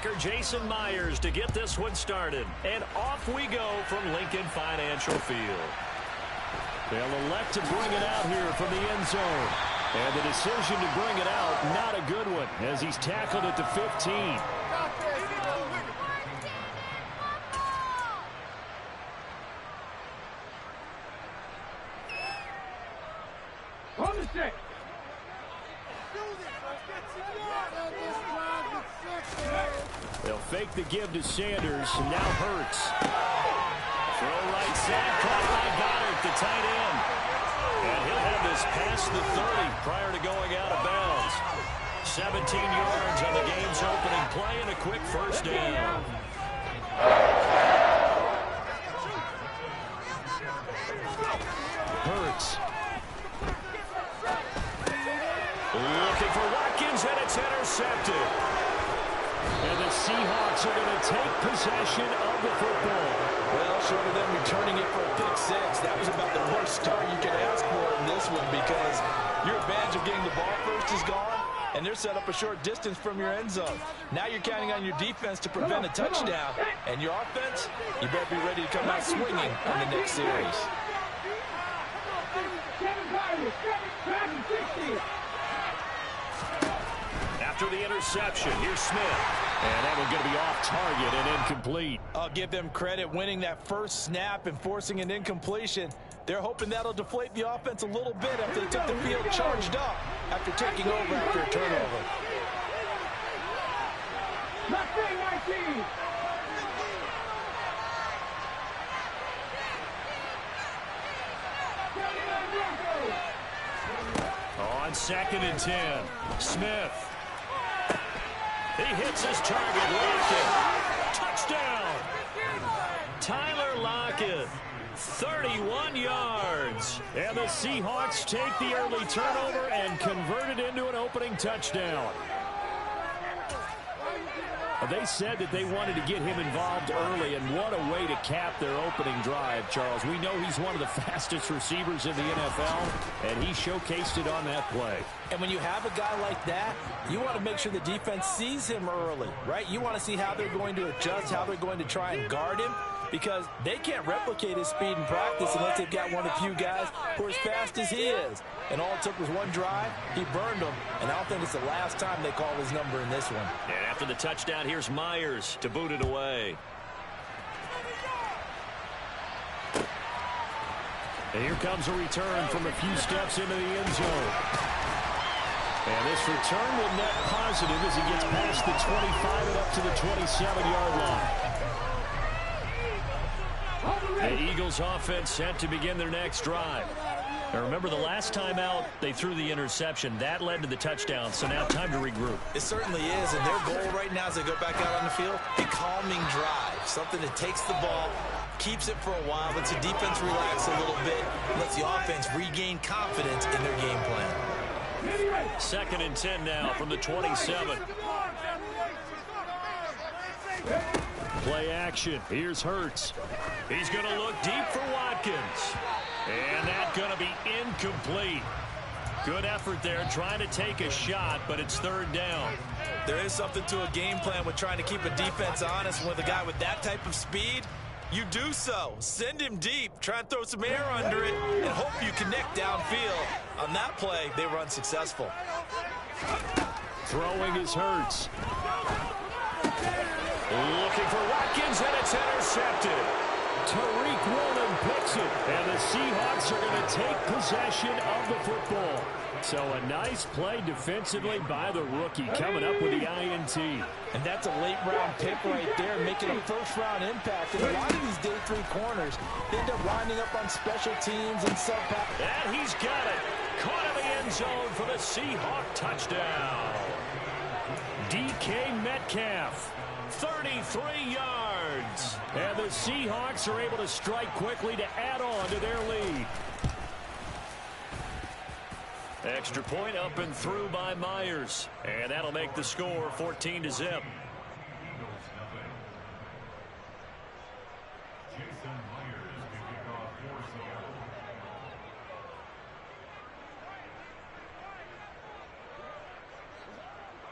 linebacker Jason Myers to get this one started. And off we go from Lincoln Financial Field. They'll elect to bring it out here from the end zone. And the decision to bring it out, not a good one, as he's tackled at the 15. They'll fake the give to Sanders, and now Hurts. Throw right side, caught by Goddard, the tight end. And he'll have this past the 30 prior to going out of bounds. 17 yards on the game's opening play and a quick first down. Hurts. Looking for Watkins, and it's intercepted. And the Seahawks are going to take possession of the football. Well, short of them returning it for a pick six, that was about the worst start you could ask for in this one, because your advantage of getting the ball first is gone, and they're set up a short distance from your end zone. Now you're counting on your defense to prevent a touchdown, and your offense, you better be ready to come out swinging in the next series. After the interception, here's Smith. And that one's going to be off target and incomplete. I'll give them credit winning that first snap and forcing an incompletion. They're hoping that'll deflate the offense a little bit after they took the field charged up after taking over after a turnover. On 2nd and 10, Smith. He hits his target. Lockett. Touchdown. Tyler Lockett. 31 yards. And the Seahawks take the early turnover and convert it into an opening touchdown. They said that they wanted to get him involved early, and what a way to cap their opening drive, Charles. We know he's one of the fastest receivers in the NFL, and he showcased it on that play. And when you have a guy like that, you want to make sure the defense sees him early, right? You want to see how they're going to adjust, how they're going to try and guard him, because they can't replicate his speed in practice unless they've got one of the few guys who are as fast as he is. And all it took was one drive. He burned them, and I don't think it's the last time they call his number in this one. And after the touchdown, here's Myers to boot it away. And here comes a return from a few steps into the end zone. And this return will net positive as he gets past the 25 and up to the 27-yard line. The Eagles offense set to begin their next drive. Now remember, the last time out, they threw the interception. That led to the touchdown, so now time to regroup. It certainly is, and their goal right now as they go back out on the field, a calming drive, something that takes the ball, keeps it for a while, lets the defense relax a little bit, lets the offense regain confidence in their game plan. 2nd and 10 now from the 27. Play action. Here's Hurts. He's going to look deep for Watkins. And that's going to be incomplete. Good effort there trying to take a shot, but it's 3rd down. There is something to a game plan with trying to keep a defense honest. With a guy with that type of speed, you do so. Send him deep. Try and throw some air under it and hope you connect downfield. On that play, they were unsuccessful. Throwing is Hurts. Looking for Watkins, and it's intercepted. Tariq Woolen picks it, and the Seahawks are going to take possession of the football. So a nice play defensively by the rookie, coming up with the INT. And that's a late-round pick right there, making a first-round impact. And a lot of these day 3 corners end up winding up on special teams and sub-pack. And he's got it. Caught in the end zone for the Seahawk touchdown. DK Metcalf. 33 yards. And the Seahawks are able to strike quickly to add on to their lead. Extra point up and through by Myers. And that'll make the score 14-0.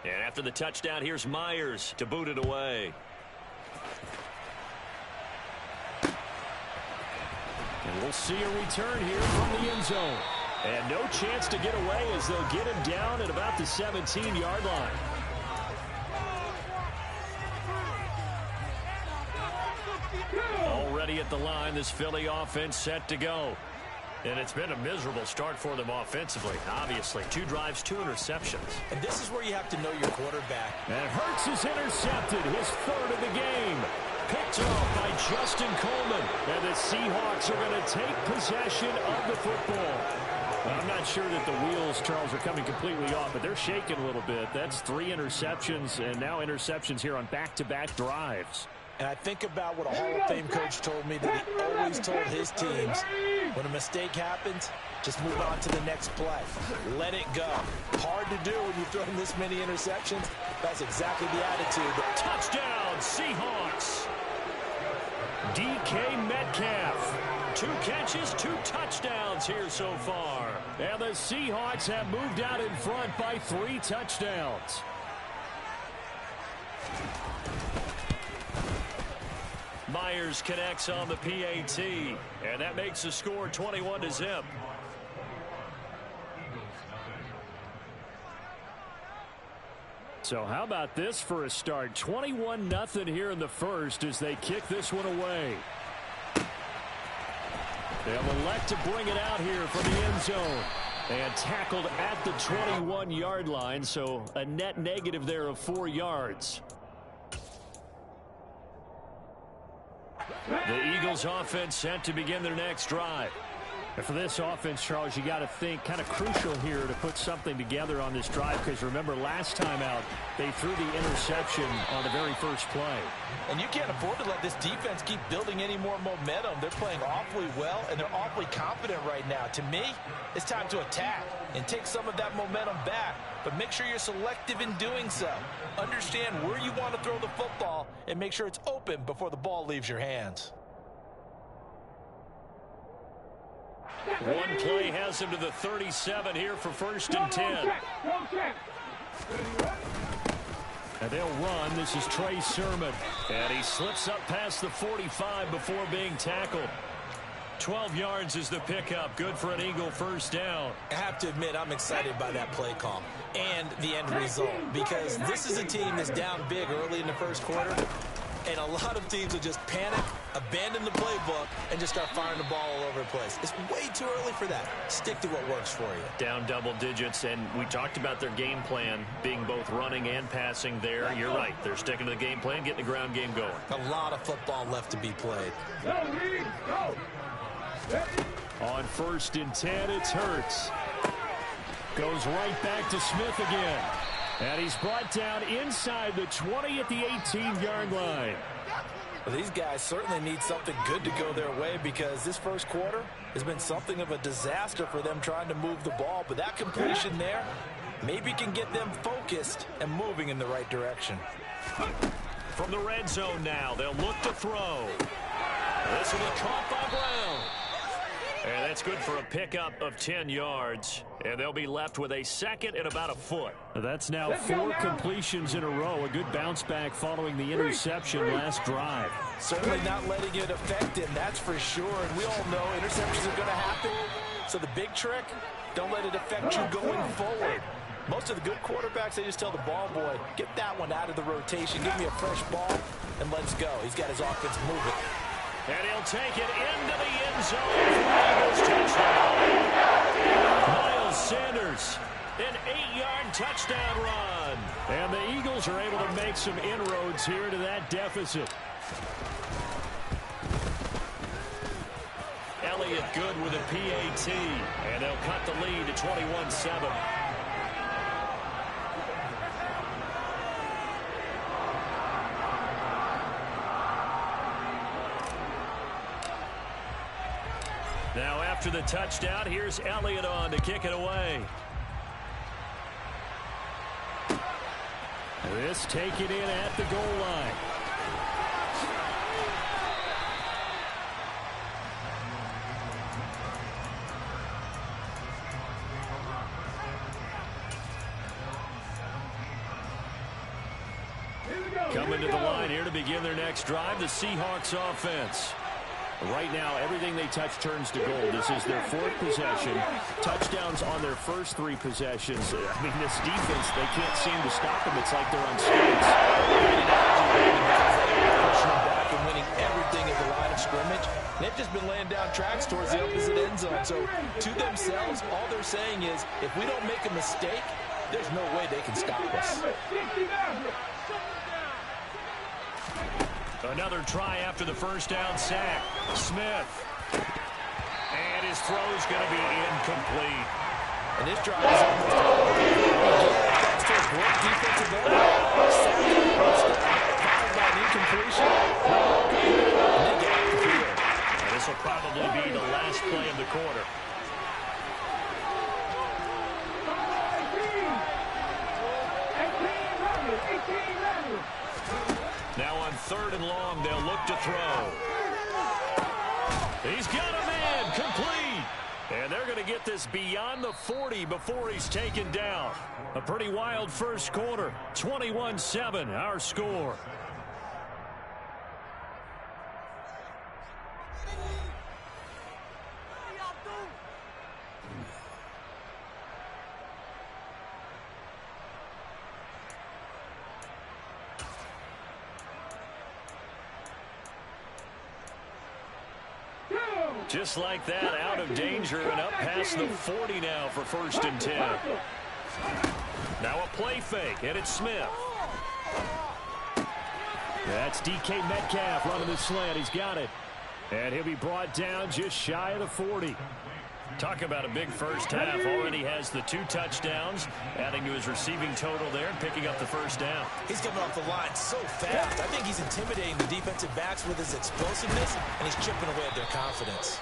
And after the touchdown, here's Myers to boot it away. And we'll see a return here from the end zone. And no chance to get away as they'll get him down at about the 17-yard line. Already at the line, this Philly offense set to go. And it's been a miserable start for them offensively, obviously. 2 drives, 2 interceptions. And this is where you have to know your quarterback. And Hurts is intercepted, his 3rd of the game. Picked off by Justin Coleman. And the Seahawks are going to take possession of the football. Well, I'm not sure that the wheels, Charles, are coming completely off, but they're shaking a little bit. That's 3 interceptions, and now interceptions here on back-to-back drives. And I think about what a Hall of Fame coach told me that he always told his teams, when a mistake happens, just move on to the next play. Let it go. Hard to do when you've thrown this many interceptions. That's exactly the attitude. Touchdown, Seahawks. DK Metcalf. 2 catches, 2 touchdowns here so far. And the Seahawks have moved out in front by 3 touchdowns. Myers connects on the PAT, and that makes the score 21-0. So how about this for a start? 21-0 here in the first as they kick this one away. They'll elect to bring it out here from the end zone. And tackled at the 21-yard line, so a net negative there of 4 yards. The Eagles offense set to begin their next drive. And for this offense, Charles, you got to think kind of crucial here to put something together on this drive, because remember last time out they threw the interception on the very first play. And you can't afford to let this defense keep building any more momentum. They're playing awfully well, and they're awfully confident right now. To me, it's time to attack and take some of that momentum back, but make sure you're selective in doing so. Understand where you want to throw the football and make sure it's open before the ball leaves your hands. One play has him to the 37 here for 1st and 10. And they'll run. This is Trey Sermon. And he slips up past the 45 before being tackled. 12 yards is the pickup. Good for an Eagle 1st down. I have to admit, I'm excited by that play call and the end result, because this is a team that's down big early in the first quarter, and a lot of teams will just panic, abandon the playbook, and just start firing the ball all over the place. It's way too early for that. Stick to what works for you. Down double digits, and we talked about their game plan being both running and passing there. You're right. They're sticking to the game plan, getting the ground game going. A lot of football left to be played. On 1st and 10, it's Hurts. Goes right back to Smith again. And he's brought down inside the 20 at the 18-yard line. Well, these guys certainly need something good to go their way, because this first quarter has been something of a disaster for them trying to move the ball. But that completion there maybe can get them focused and moving in the right direction. From the red zone now, they'll look to throw. This will be caught by Brown. And that's good for a pickup of 10 yards. And they'll be left with a 2nd and about a foot. That's now 4 completions in a row. A good bounce back following the interception last drive. Certainly not letting it affect him, that's for sure. And we all know interceptions are going to happen. So the big trick, don't let it affect you going forward. Most of the good quarterbacks, they just tell the ball boy, get that one out of the rotation, give me a fresh ball, and let's go. He's got his offense moving. And he'll take it into the end zone for Eagles touchdown. Miles Sanders, an 8-yard touchdown run. And the Eagles are able to make some inroads here to that deficit. Elliott good with a PAT. And they'll cut the lead to 21-7. Now after the touchdown, here's Elliott on to kick it away. This taken in at the goal line. to the line here to begin their next drive, the Seahawks offense. Right now, everything they touch turns to gold. This is their fourth possession. Touchdowns on their first three possessions. I mean, this defense, they can't seem to stop them. It's like they're on skates. Pushing them back and winning everything at the line of scrimmage. They've just been laying down tracks towards the opposite end zone. So, to themselves, all they're saying is, if we don't make a mistake, there's no way they can stop us. Another try after the first down sack. Smith. And his throw's going to be incomplete. And this drive is almost over. Thanks to a great defensive effort. Sacked on the first down, followed by an incompletion. And they get off the field. And this will probably be the last play of the quarter. Now on 3rd and long, they'll look to throw. He's got a man, complete. And they're going to get this beyond the 40 before he's taken down. A pretty wild first quarter. 21-7, our score. Just like that, out of danger and up past the 40 now for 1st and 10. Now a play fake, and it's Smith. That's DK Metcalf running the slant. He's got it. And he'll be brought down just shy of the 40. Talk about a big first half. Already has the 2 touchdowns, adding to his receiving total there and picking up the first down. He's coming off the line so fast. I think he's intimidating the defensive backs with his explosiveness, and he's chipping away at their confidence.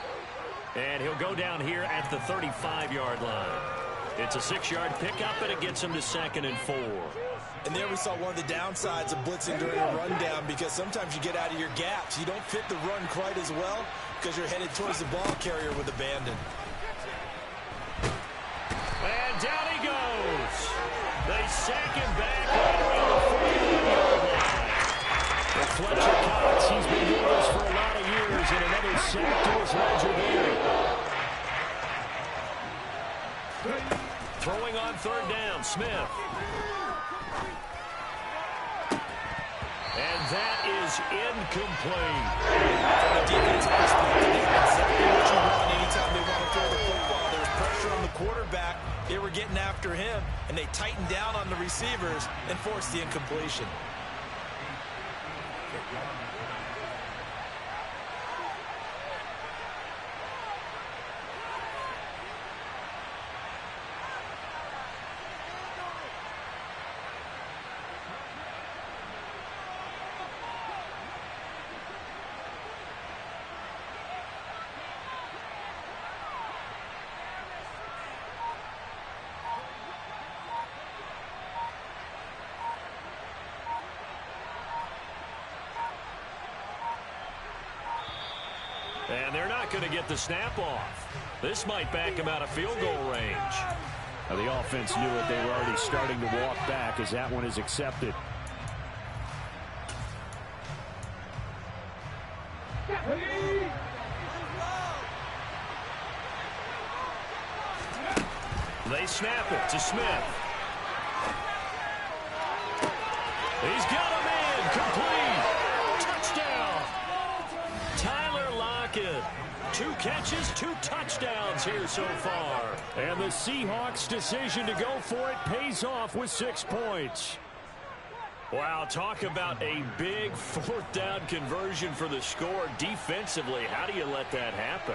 And he'll go down here at the 35-yard line. It's a 6-yard pickup, and it gets him to 2nd and 4. And there we saw one of the downsides of blitzing during a rundown, because sometimes you get out of your gaps. You don't fit the run quite as well because you're headed towards the ball carrier with abandon. And down he goes. They sack him back right around the 40-yard line. But Fletcher Cox, he's been doing this for a lot of years, and another sack to his ledger there. Throwing on 3rd down, Smith. And that is incomplete. From a defensive perspective, that's exactly what you want anytime they want to throw the football. There's pressure on the quarterback. They were getting after him, and they tightened down on the receivers and forced the incompletion. And they're not going to get the snap off. This might back them out of field goal range. Now, the offense knew it. They were already starting to walk back as that one is accepted. They snap it to Smith. He's got a man, complete. Touchdown. Tyler Lockett. 2 catches, 2 touchdowns here so far. And the Seahawks' decision to go for it pays off with 6 points. Wow, talk about a big 4th down conversion for the score defensively. How do you let that happen?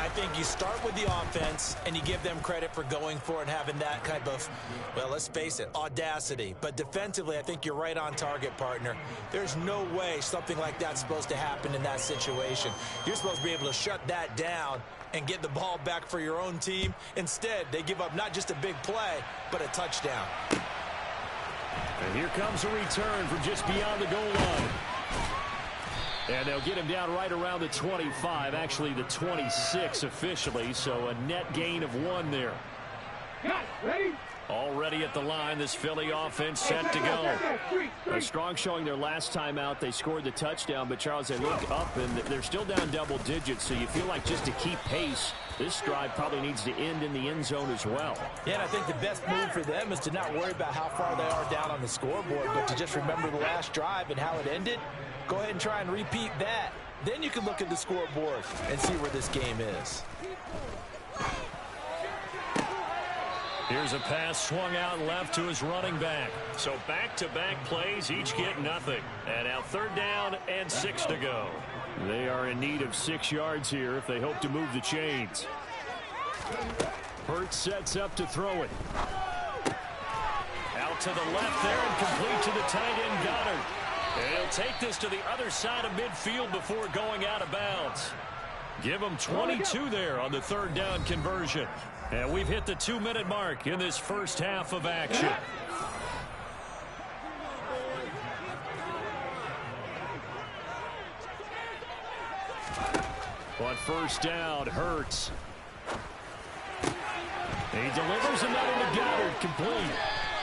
I think you start with the offense, and you give them credit for going for it and having that kind of, well, let's face it, audacity. But defensively, I think you're right on target, partner. There's no way something like that's supposed to happen in that situation. You're supposed to be able to shut that down and get the ball back for your own team. Instead, they give up not just a big play, but a touchdown. And here comes a return from just beyond the goal line. And they'll get him down right around the 25, actually the 26 officially, so a net gain of 1 there. Ready? Already at the line, this Philly offense set to go. A strong showing their last time out. They scored the touchdown, but Charles, they look up and they're still down double digits, so you feel like just to keep pace, this drive probably needs to end in the end zone as well. Yeah, and I think the best move for them is to not worry about how far they are down on the scoreboard, but to just remember the last drive and how it ended. Go ahead and try and repeat that. Then you can look at the scoreboard and see where this game is. Here's a pass swung out left to his running back. So back-to-back plays, each get nothing. And now 3rd down and 6 to go. They are in need of 6 yards here if they hope to move the chains. Hurts sets up to throw it. Out to the left there and complete to the tight end Goddard. And he'll take this to the other side of midfield before going out of bounds. Give him 22 there on the 3rd down conversion. And we've hit the 2-minute mark in this first half of action. On 1st down, Hurts. He delivers another to Goddard, complete.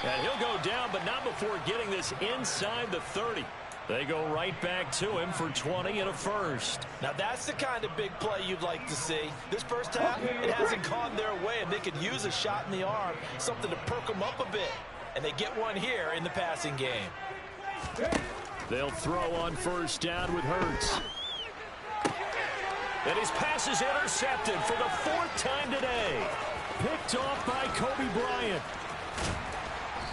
And he'll go down, but not before getting this inside the 30. They go right back to him for 20 and a first. Now that's the kind of big play you'd like to see. This first half, it hasn't gone their way, and they could use a shot in the arm, something to perk them up a bit. And they get one here in the passing game. They'll throw on 1st down with Hurts. And his pass is intercepted for the 4th time today. Picked off by Kobe Bryant.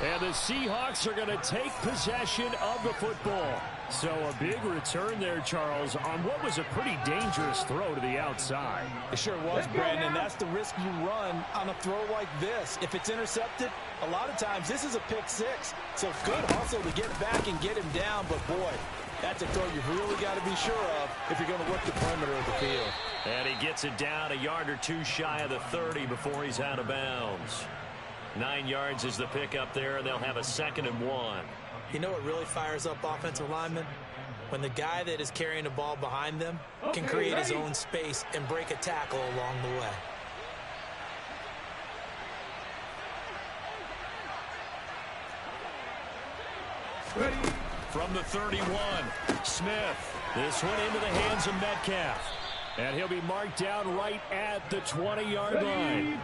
And the Seahawks are going to take possession of the football. So a big return there, Charles, on what was a pretty dangerous throw to the outside. It sure was, Brandon. That's the risk you run on a throw like this. If it's intercepted, a lot of times this is a pick 6. So good hustle to get back and get him down. But, boy, that's a throw you've really got to be sure of if you're going to work the perimeter of the field. And he gets it down a yard or 2 shy of the 30 before he's out of bounds. 9 yards is the pickup there, and they'll have a 2nd and 1. You know what really fires up offensive linemen? When the guy that is carrying the ball behind them can create his own space and break a tackle along the way. Ready. From the 31, Smith. This one into the hands of Metcalf. And he'll be marked down right at the 20-yard line.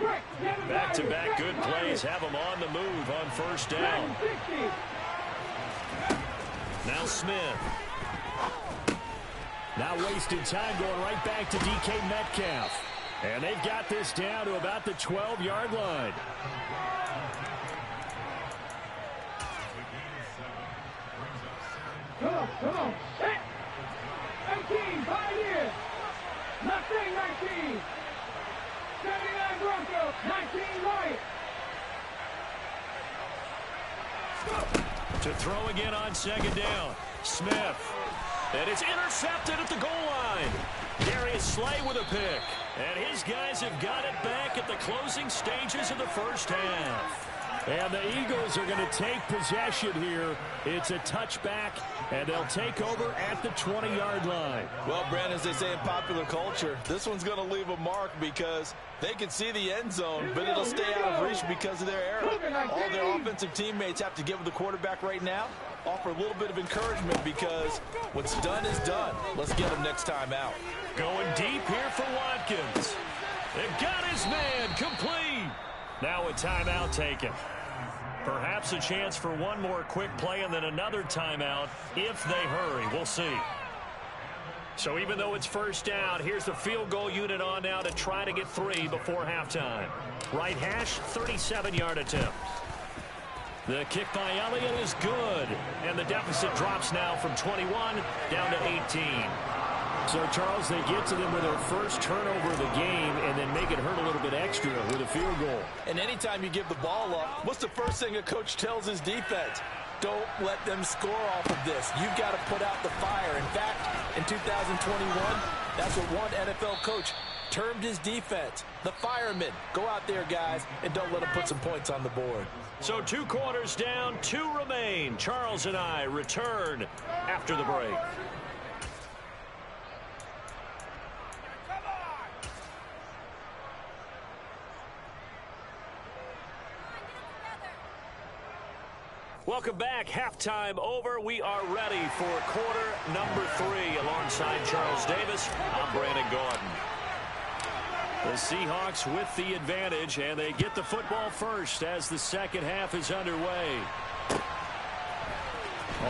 Back-to-back good plays have him on the move on 1st down. Now Smith. Now wasting time going right back to DK Metcalf. And they've got this down to about the 12-yard line. Come on. 19, Pioneers. Mustang 19. 79 Broncos. 19 Lions. To throw again on 2nd down. Smith. And it's intercepted at the goal line. Darius Slay with a pick. And his guys have got it back at the closing stages of the first half. And the Eagles are going to take possession here. It's a touchback, and they'll take over at the 20-yard line. Well, Brandon, as they say in popular culture, this one's going to leave a mark because they can see the end zone, but it'll stay out of reach because of their error. All their offensive teammates have to give the quarterback right now, offer a little bit of encouragement because what's done is done. Let's get him next time out. Going deep here for Watkins. They've got his man complete. Now a timeout taken. Perhaps a chance for one more quick play and then another timeout if they hurry. We'll see. So even though it's 1st down, here's the field goal unit on now to try to get 3 before halftime. Right hash, 37-yard attempt. The kick by Elliott is good. And the deficit drops now from 21 down to 18. So, Charles, they get to them with their first turnover of the game and then make it hurt a little bit extra with a field goal. And anytime you give the ball up, what's the first thing a coach tells his defense? Don't let them score off of this. You've got to put out the fire. In fact, in 2021, that's what one NFL coach termed his defense. The firemen. Go out there, guys, and don't let them put some points on the board. So 2 quarters down, 2 remain. Charles and I return after the break. Welcome back. Halftime over. We are ready for quarter number 3. Alongside Charles Davis, I'm Brandon Gordon. The Seahawks with the advantage, and they get the football first as the second half is underway.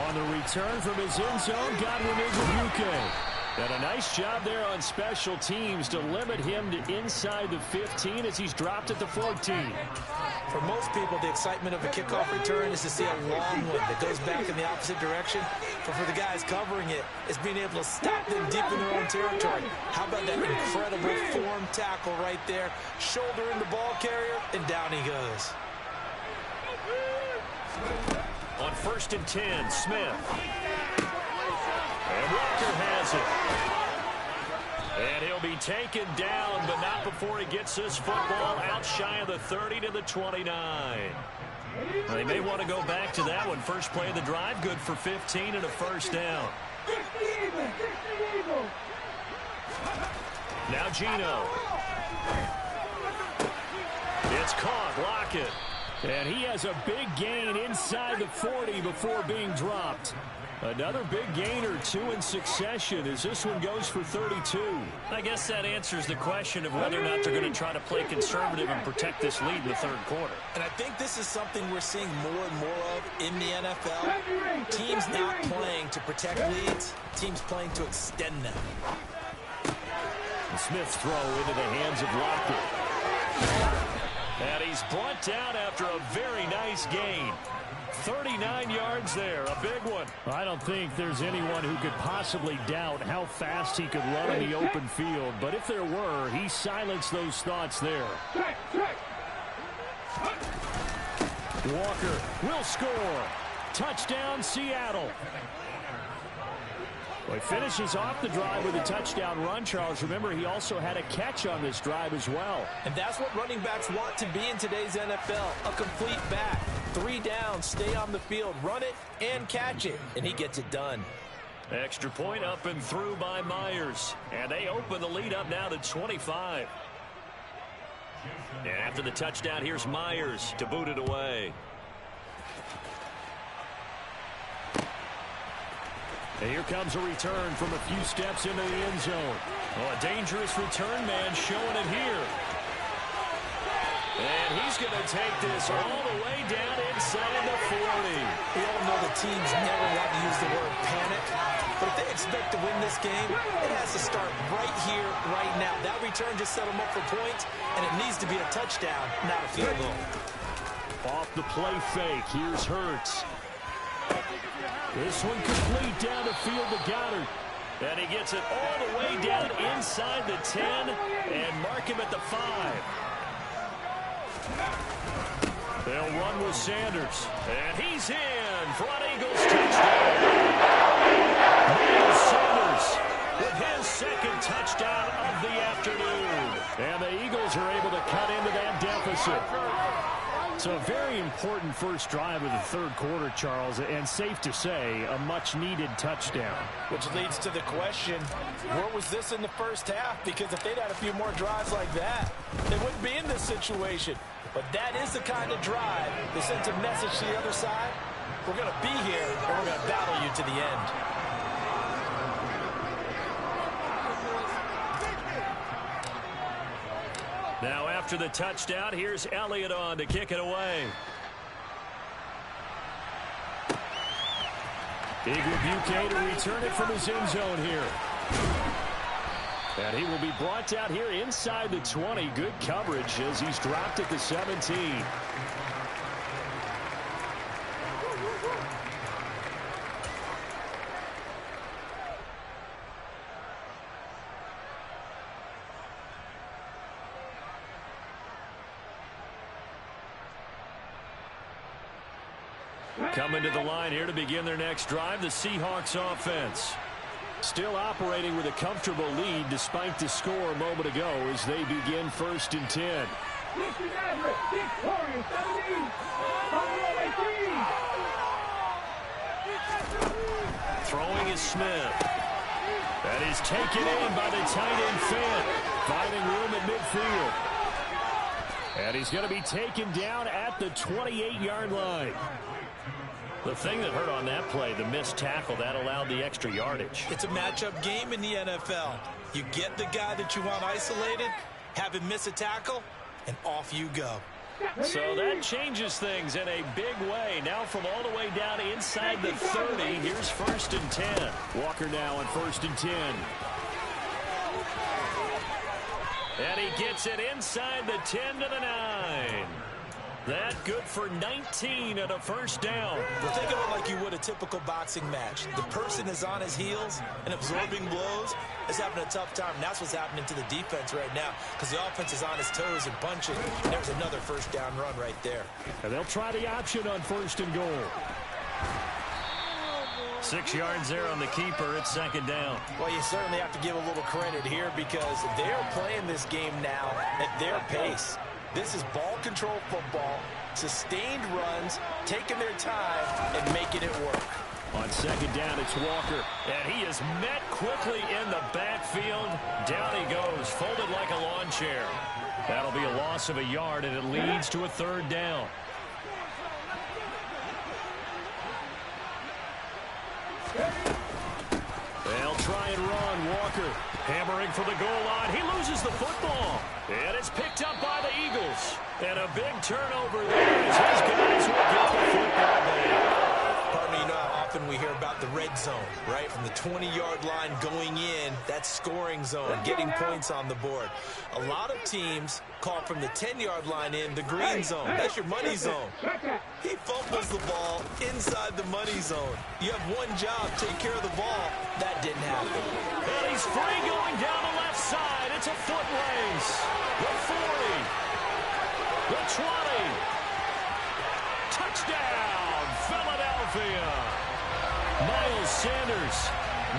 On the return from his end zone, Godwin Igwebuike. And a nice job there on special teams to limit him to inside the 15 as he's dropped at the 14. For most people, the excitement of a kickoff return is to see a long one that goes back in the opposite direction. But for the guys covering it, it's being able to stop them deep in their own territory. How about that incredible form tackle right there? Shoulder in the ball carrier, and down he goes. On 1st and 10, Smith. And Walker has it. And he'll be taken down, but not before he gets this football out shy of the 30 to the 29. They may want to go back to that one. First play of the drive, good for 15 and a first down. Now Gino. It's caught. Lockett. And he has a big gain inside the 40 before being dropped. Another big gain or 2 in succession as this one goes for 32. I guess that answers the question of whether or not they're going to try to play conservative and protect this lead in the third quarter. And I think this is something we're seeing more and more of in the NFL. Teams not playing to protect leads, teams playing to extend them. And Smith's throw into the hands of Lockett. And he's brought down after a very nice gain. 39 yards there, a big one. I don't think there's anyone who could possibly doubt how fast he could run in the open field. But if there were, he silenced those thoughts there. Walker will score. Touchdown, Seattle. Well, he finishes off the drive with a touchdown run, Charles. Remember, he also had a catch on this drive as well. And that's what running backs want to be in today's NFL, a complete back. 3 down, stay on the field, run it, and catch it. And he gets it done. Extra point up and through by Myers. And they open the lead up now to 25. And after the touchdown, here's Myers to boot it away. And here comes a return from a few steps into the end zone. Oh, a dangerous return man showing it here. And he's going to take this all the way down inside the 40. We all know the teams never want to use the word panic. But if they expect to win this game, it has to start right here, right now. That return just set them up for points, and it needs to be a touchdown, not a field goal. Off the play fake, here's Hurts. This one complete down the field to Goddard. And he gets it all the way down inside the 10 and mark him at the 5. They'll run with Sanders. And he's in for an Eagles touchdown. Miles Sanders with his second touchdown of the afternoon. And the Eagles are able to cut into that deficit. So a very important first drive of the third quarter, Charles, and safe to say, a much-needed touchdown. Which leads to the question, where was this in the first half? Because if they'd had a few more drives like that, they wouldn't be in this situation. But that is the kind of drive that sends a message to the other side. We're going to be here, and we're going to battle you to the end. Now after the touchdown, here's Elliott on to kick it away. Igwebuike to return it from his end zone here. And he will be brought down here inside the 20. Good coverage as he's dropped at the 17. Coming to the line here to begin their next drive, the Seahawks offense. Still operating with a comfortable lead despite the score a moment ago as they begin 1st and 10. Throwing is Smith. That is taken in by the tight end Fant, finding room at midfield. And he's going to be taken down at the 28-yard line. The thing that hurt on that play, the missed tackle, that allowed the extra yardage. It's a matchup game in the NFL. You get the guy that you want isolated, have him miss a tackle, and off you go. So that changes things in a big way. Now from all the way down inside the 30, here's 1st and 10. Walker now on 1st and 10. And he gets it inside the 10 to the 9. That good for 19 and a 1st down. Well, think of it like you would a typical boxing match. The person is on his heels and absorbing blows is having a tough time. And that's what's happening to the defense right now because the offense is on his toes and punching. And there's another 1st down run right there. And they'll try the option on 1st and goal. 6 yards there on the keeper. It's 2nd down. Well, you certainly have to give a little credit here because they're playing this game now at their pace. This is ball control football, sustained runs, taking their time, and making it work. On 2nd down, it's Walker. And he is met quickly in the backfield. Down he goes, folded like a lawn chair. That'll be a loss of a yard, and it leads to a 3rd down. They'll try and run. Walker hammering for the goal line. He loses the football. And it's picked up by the Eagles. And a big turnover there as his guys will get the football back. Partner, you know how often we hear about the red zone, right? From the 20-yard line going in, that's scoring zone, getting points on the board. A lot of teams call from the 10-yard line in the green zone. That's your money zone. He fumbles the ball inside the money zone. You have one job, take care of the ball. That didn't happen. And he's free going down the left side. It's a foot race. The 40. The 20. Touchdown, Philadelphia. Miles Sanders,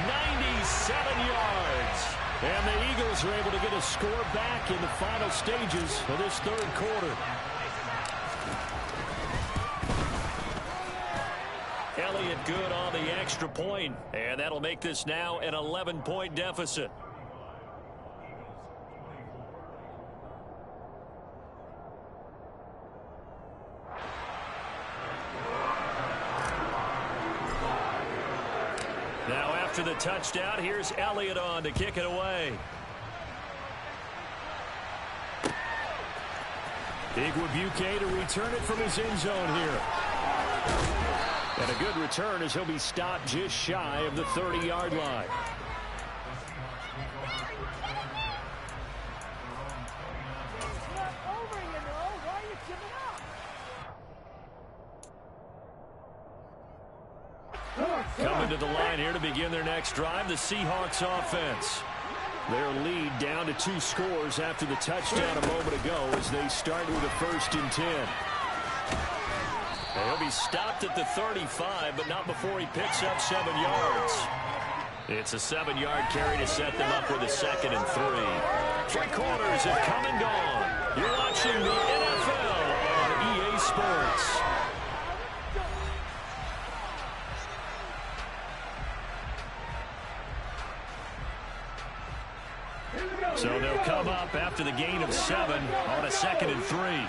97 yards. And the Eagles are able to get a score back in the final stages of this 3rd quarter. Elliott good on the extra point, and that'll make this now an 11-point deficit. Now after the touchdown, here's Elliott on to kick it away. Igwebuike to return it from his end zone here. And a good return as he'll be stopped just shy of the 30-yard line. Coming to the line here to begin their next drive, the Seahawks offense. Their lead down to 2 scores after the touchdown a moment ago as they start with a 1st and 10. He'll be stopped at the 35, but not before he picks up 7 yards. It's a 7-yard carry to set them up with a 2nd and 3. 3 quarters have come and gone. You're watching the NFL on EA Sports. So they'll come up after the gain of 7 on a 2nd and 3.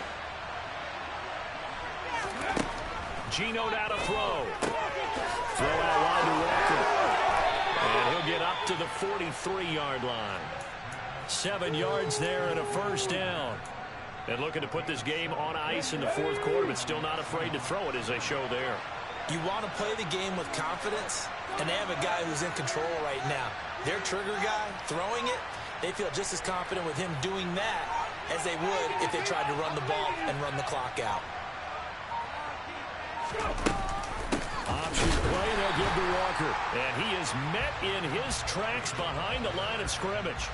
Geno now to throw. Throw out wide to Walker. And he'll get up to the 43-yard line. 7 yards there and a 1st down. And looking to put this game on ice in the 4th quarter, but still not afraid to throw it as they show there. You want to play the game with confidence, and they have a guy who's in control right now. Their trigger guy, throwing it, they feel just as confident with him doing that as they would if they tried to run the ball and run the clock out. Option play, they'll give to Walker. And he is met in his tracks behind the line of scrimmage.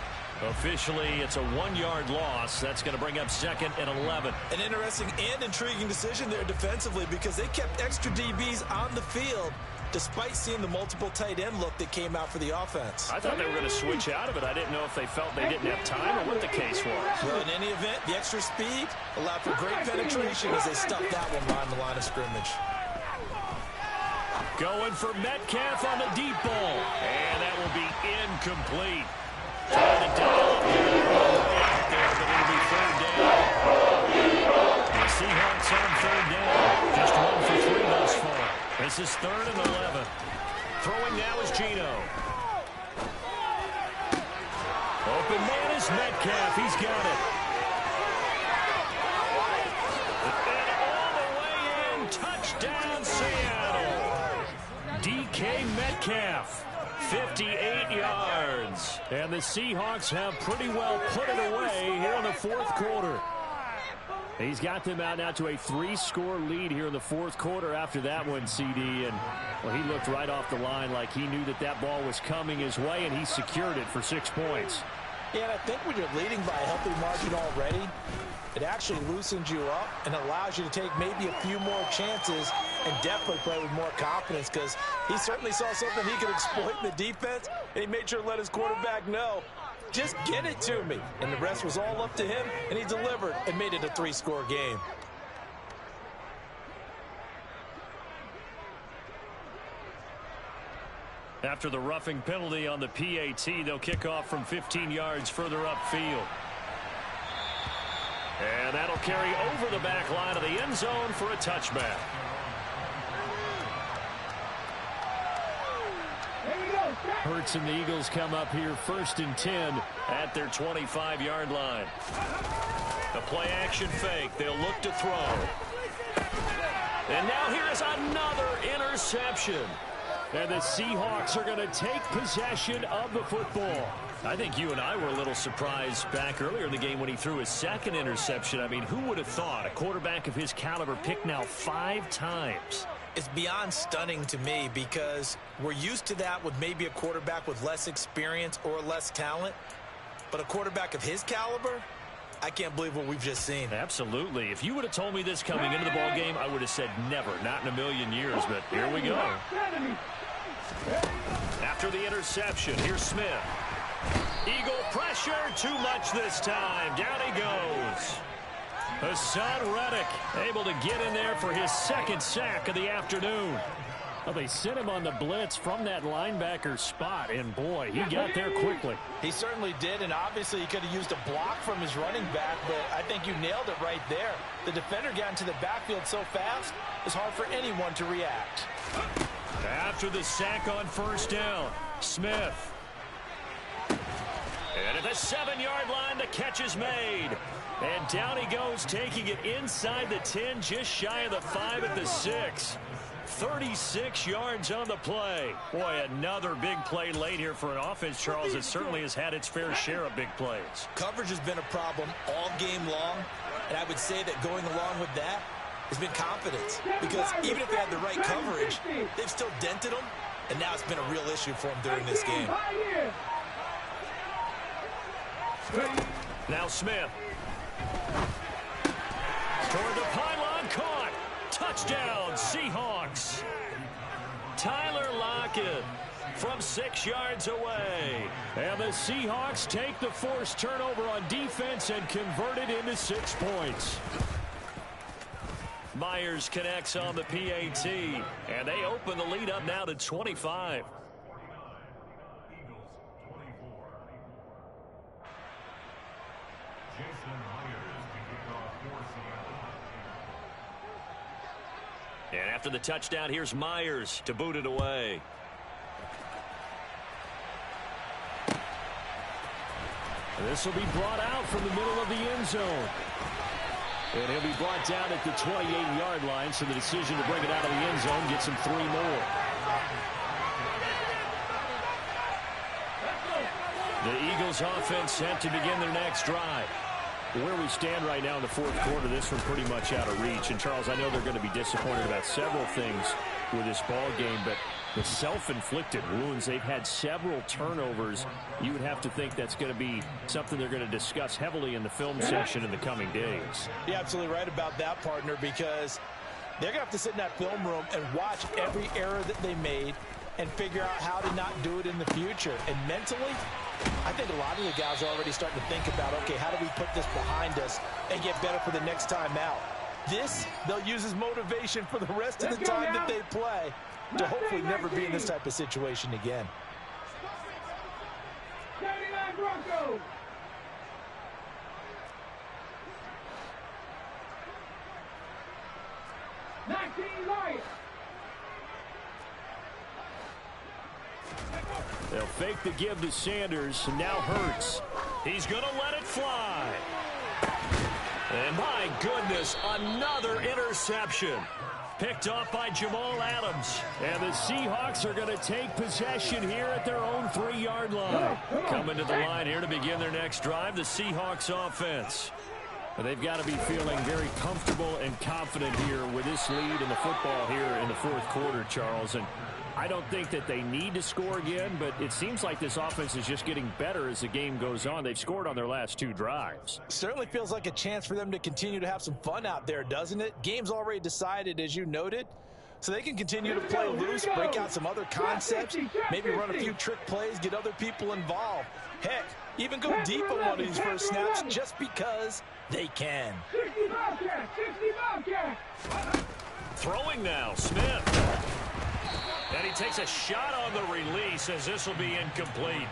Officially, it's a 1-yard loss. That's going to bring up 2nd and 11. An interesting and intriguing decision there defensively because they kept extra DBs on the field despite seeing the multiple tight end look that came out for the offense. I thought they were going to switch out of it. I didn't know if they felt they didn't have time or what the case was. Well, in any event, the extra speed allowed for great penetration as they stuffed that one behind the line of scrimmage. Going for Metcalf on the deep ball. And that will be incomplete. Trying to dial up there, but it'll be 3rd down. The Seahawks on 3rd down. Just 1 for 3 thus far. The This is 3rd and 11. Throwing now is Geno. Open man is Metcalf. He's got it. And all the way in. Touchdown, Seattle. DK Metcalf. 58 yards. And the Seahawks have pretty well put it away here in the 4th quarter. He's got them out now to a 3-score lead here in the 4th quarter after that one, CD. And, well, he looked right off the line like he knew that that ball was coming his way, and he secured it for 6 points. Yeah, and I think when you're leading by a healthy margin already, it actually loosens you up and allows you to take maybe a few more chances and definitely play with more confidence, because he certainly saw something he could exploit in the defense, and he made sure to let his quarterback know, just get it to me. And the rest was all up to him, and he delivered and made it a 3-score game. After the roughing penalty on the PAT, they'll kick off from 15 yards further upfield. And that'll carry over the back line of the end zone for a touchback. Hurts and the Eagles come up here 1st and 10 at their 25-yard line. A play-action fake. They'll look to throw. And now here is another interception. And the Seahawks are going to take possession of the football. I think you and I were a little surprised back earlier in the game when he threw his 2nd interception. I mean, who would have thought a quarterback of his caliber picked now 5 times? It's beyond stunning to me, because we're used to that with maybe a quarterback with less experience or less talent. But a quarterback of his caliber, I can't believe what we've just seen. Absolutely. If you would have told me this coming into the ball game, I would have said never, not in a million years. But here we go. After the interception, here's Smith. Eagle pressure, too much this time. Down he goes. Hassan Reddick able to get in there for his 2nd sack of the afternoon. Well, they sent him on the blitz from that linebacker spot, and boy, he got there quickly. He certainly did, and obviously he could have used a block from his running back, but I think you nailed it right there. The defender got into the backfield so fast, it's hard for anyone to react. After the sack on 1st down, Smith. And at the 7-yard line, the catch is made. And down he goes, taking it inside the 10, just shy of the 5 at the 6. 36 yards on the play. Boy, another big play late here for an offense, Charles, that certainly has had its fair share of big plays. Coverage has been a problem all game long, and I would say that going along with that has been confidence, because even if they had the right coverage, they've still dented them, and now it's been a real issue for them during this game. Now Smith. Toward the pylon, caught. Touchdown, Seahawks. Tyler Lockett from 6 yards away. And the Seahawks take the forced turnover on defense and convert it into 6 points. Myers connects on the PAT, and they open the lead up now to 25. And after the touchdown, here's Myers to boot it away. This will be brought out from the middle of the end zone. And he'll be brought down at the 28-yard line, so the decision to bring it out of the end zone gets him 3 more. The Eagles offense set to begin their next drive. Where we stand right now in the 4th quarter, this one pretty much out of reach. And, Charles, I know they're going to be disappointed about several things with this ball game, but the self-inflicted wounds, they've had several turnovers. You would have to think that's going to be something they're going to discuss heavily in the film session in the coming days. You're absolutely right about that, partner, because they're going to have to sit in that film room and watch every error that they made and figure out how to not do it in the future. And mentally, I think a lot of the guys are already starting to think about, okay, how do we put this behind us and get better for the next time out? This, they'll use as motivation for the rest of the time that they play to hopefully never be in this type of situation again. 79 Broncos. fake the give to Sanders, and now Hurts. He's going to let it fly. And my goodness, another interception. Picked off by Jamal Adams. And the Seahawks are going to take possession here at their own 3-yard line. Coming to the line here to begin their next drive, the Seahawks offense. They've got to be feeling very comfortable and confident here with this lead in the football here in the fourth quarter, Charles. And I don't think that they need to score again, but it seems like this offense is just getting better as the game goes on. They've scored on their last 2 drives. Certainly feels like a chance for them to continue to have some fun out there, doesn't it? Game's already decided, as you noted, so they can continue to play loose, break out some other concepts, maybe run a few trick plays, get other people involved. Heck, even go deep on one of these first snaps just because they can. Throwing now, Smith. And he takes a shot on the release as this will be incomplete.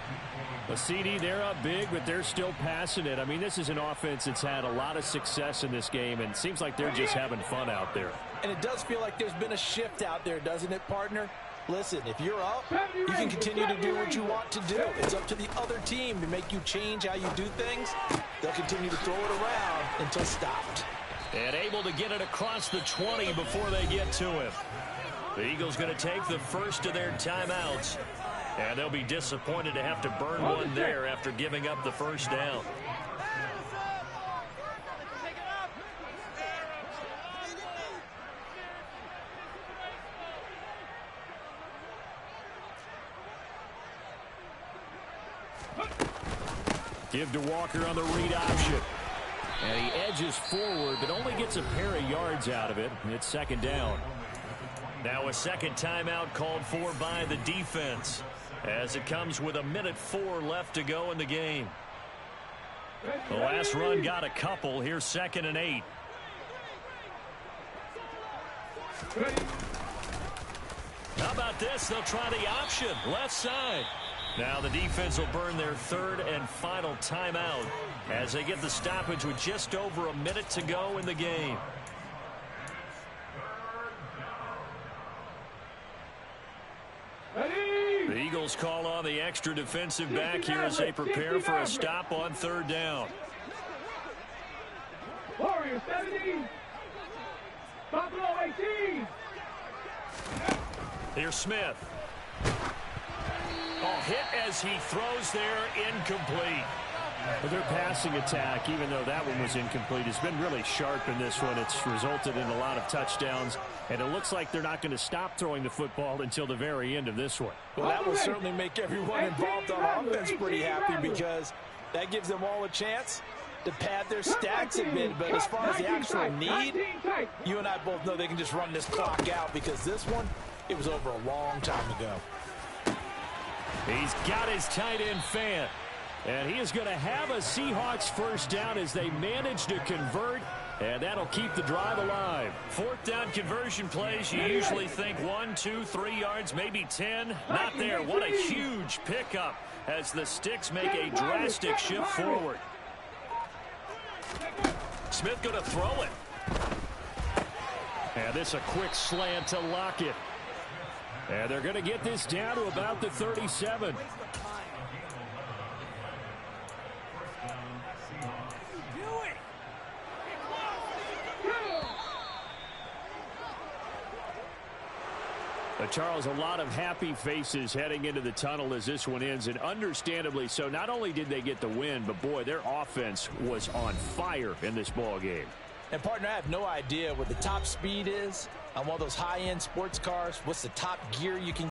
A CD, they're up big, but they're still passing it. I mean, this is an offense that's had a lot of success in this game, and it seems like they're just having fun out there. And it does feel like there's been a shift out there, doesn't it, partner? Listen, if you're up, you can continue to do what you want to do. It's up to the other team to make you change how you do things. They'll continue to throw it around until stopped. And able to get it across the 20 before they get to him. The Eagles going to take the first of their timeouts. And they'll be disappointed to have to burn one there after giving up the first down. Give to Walker on the read option. And he edges forward, but only gets a pair of yards out of it. And it's second down. Now a second timeout called for by the defense, as it comes with 1:04 left to go in the game. The last run got a couple. Here's 2nd and 8. How about this? They'll try the option. Left side. Now the defense will burn their 3rd and final timeout as they get the stoppage with just over a minute to go in the game. The Eagles call on the extra defensive back here as they prepare for a stop on 3rd down. Warriors 70. Buffalo 18. Here's Smith. Oh, hit as he throws there, incomplete. But their passing attack, even though that one was incomplete, has been really sharp in this one. It's resulted in a lot of touchdowns, and it looks like they're not going to stop throwing the football until the very end of this one. Well, that will certainly make everyone involved on offense pretty happy, because that gives them all a chance to pad their stats a bit. But as far as the actual need, you and I both know they can just run this clock out, because this one, it was over a long time ago. He's got his tight end fan. And he is going to have a Seahawks first down as they manage to convert, and that'll keep the drive alive. 4th down conversion plays, you usually think 1, 2, 3 yards, maybe 10. Not there. What a huge pickup as the Sticks make a drastic shift forward. Smith going to throw it. And this a quick slant to Lockett. And they're going to get this down to about the 37. Charles, a lot of happy faces heading into the tunnel as this one ends, and understandably so. Not only did they get the win, but boy, their offense was on fire in this ball game. And partner, I have no idea what the top speed is on one of those high-end sports cars. What's the top gear you can